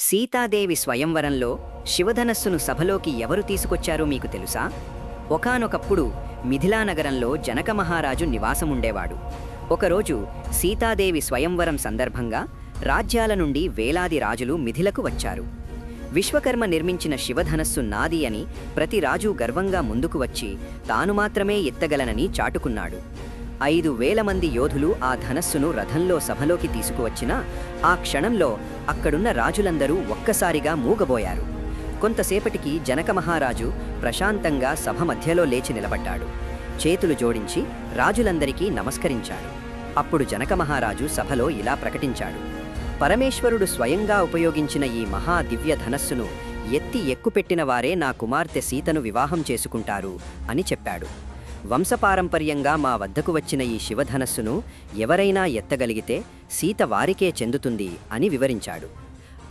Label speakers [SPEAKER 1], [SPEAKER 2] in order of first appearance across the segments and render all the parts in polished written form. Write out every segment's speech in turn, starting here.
[SPEAKER 1] సీతాదేవి స్వయంవరంలో శివధనస్సును సభలోకి ఎవరు తీసుకొచ్చారో మీకు తెలుసా? ఒకానొకప్పుడు మిథిలానగరంలో జనక మహారాజు నివాసముండేవాడు. ఒకరోజు సీతాదేవి స్వయంవరం సందర్భంగా రాజ్యాల నుండి వేలాది రాజులు మిథిలకు వచ్చారు. విశ్వకర్మ నిర్మించిన శివధనస్సు నాది అని ప్రతి రాజు గర్వంగా ముందుకు వచ్చి తాను మాత్రమే ఎత్తగలనని చాటుకున్నాడు. 5,000 మంది యోధులు ఆ ధనస్సును రథంలో సభలోకి తీసుకువచ్చినా ఆ క్షణంలో అక్కడున్న రాజులందరూ ఒక్కసారిగా మూగబోయారు. కొంతసేపటికి జనక మహారాజు ప్రశాంతంగా సభ మధ్యలో లేచి నిలబడ్డాడు. చేతులు జోడించి రాజులందరికీ నమస్కరించాడు. అప్పుడు జనక మహారాజు సభలో ఇలా ప్రకటించాడు: పరమేశ్వరుడు స్వయంగా ఉపయోగించిన ఈ మహా దివ్య ధనస్సును ఎత్తి ఎక్కుపెట్టిన వారే నా కుమార్తె సీతను వివాహం చేసుకుంటారు అని చెప్పాడు. వంశపారంపర్యంగా మా వద్దకు వచ్చిన ఈ శివధనస్సును ఎవరైనా ఎత్తగలిగితే సీత వారికే చెందుతుంది అని వివరించాడు.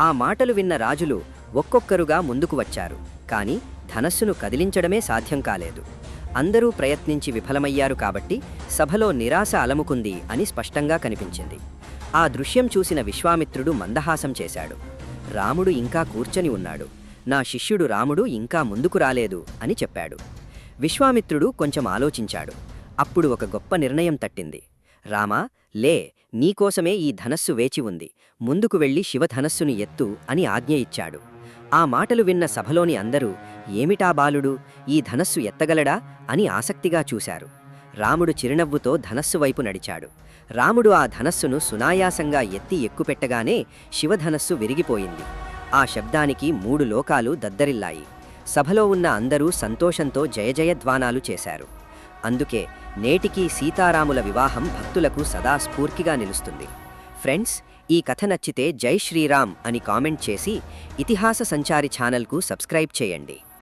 [SPEAKER 1] ఆ మాటలు విన్న రాజులు ఒక్కొక్కరుగా ముందుకు వచ్చారు. కాని ధనస్సును కదిలించడమే సాధ్యం కాలేదు. అందరూ ప్రయత్నించి విఫలమయ్యారు. కాబట్టి సభలో నిరాశ అలముకుంది అని స్పష్టంగా కనిపించింది. ఆ దృశ్యం చూసిన విశ్వామిత్రుడు మందహాసం చేశాడు. రాముడు ఇంకా కూర్చొని ఉన్నాడు. నా శిష్యుడు రాముడు ఇంకా ముందుకు రాలేదు అని చెప్పాడు. విశ్వామిత్రుడు కొంచెం ఆలోచించాడు. అప్పుడు ఒక గొప్ప నిర్ణయం తట్టింది. రామా, లే, నీకోసమే ఈ ధనస్సు వేచి ఉంది. ముందుకు వెళ్ళి శివధనస్సును ఎత్తు అని ఆజ్ఞ ఇచ్చాడు. ఆ మాటలు విన్న సభలోని అందరూ ఏమిటా బాలుడు, ఈ ధనస్సు ఎత్తగలడా అని ఆసక్తిగా చూశారు. రాముడు చిరునవ్వుతో ధనస్సు వైపు నడిచాడు. రాముడు ఆ ధనస్సును సునాయాసంగా ఎత్తి ఎక్కుపెట్టగానే శివధనస్సు విరిగిపోయింది. ఆ శబ్దానికి 3 లోకాలు దద్దరిల్లాయి. సభలో ఉన్న అందరూ సంతోషంతో జయజయధ్వానాలు చేశారు. అందుకే నేటికీ సీతారాముల వివాహం భక్తులకు సదా స్ఫూర్తిగా నిలుస్తుంది. ఫ్రెండ్స్, ఈ కథ నచ్చితే జై శ్రీరామ్ అని కామెంట్ చేసి ఇతిహాస సంచారి ఛానల్కు సబ్స్క్రైబ్ చేయండి.